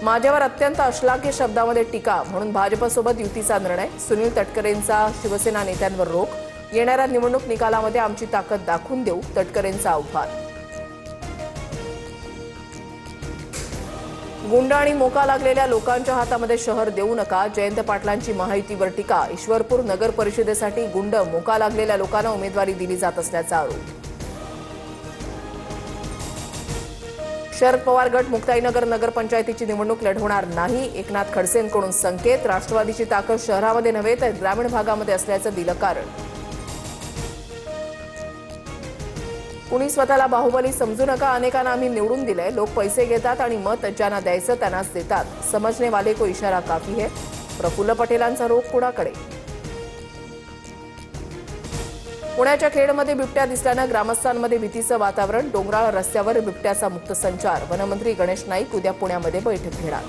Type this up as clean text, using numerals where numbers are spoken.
माझ्यावर अत्यंत अश्लाघ्य शब्दामध्ये टीका म्हणून भाजपसोबत युतीचा निर्णय। सुनील तटकरेंचा शिवसेना नेत्यांवर रोख। येणाऱ्या निवडणूक निकालामध्ये आमची ताकद दाखवून देऊ, तटकरेंचं आव्हान। गुंड आणि मोका लागलेल्या लोकांच्या हातामध्ये शहर देऊ नका, जयंत पाटलांची महायुतीवर टीका। ईश्वरपूर नगर परिषदेसाठी गुंड मोका लागलेल्या लोकांना उमेदवारी दिली जात असल्याचा आरोप। शरद पवार गट मुक्ताईनगर नगरपंचायतीची निवडणूक लढवणार नाही, एकनाथ खडसेंकडून संकेत। राष्ट्रवादीची ताकद शहरामध्ये नव्हे तर ग्रामीण भागामध्ये असल्याचं दिलं कारण। कुणी स्वतःला बाहुबली समजू नका, अनेकांना आम्ही निवडून दिलंय। लोक पैसे घेतात आणि मत ज्यांना द्यायचं त्यांनाच देतात, समजने वाले को इशारा काफी है। प्रफुल्ल पटेलांचा रोख कुणाकडे? पुण्याच्या खेडमध्ये बिबट्या दिसल्यानं ग्रामस्थांमध्ये भीतीचं वातावरण। डोंगराळ रस्त्यावर बिबट्याचा मुक्त संचार। वनमंत्री गणेश नाईक उद्या पुण्यामध्ये बैठक घेणार।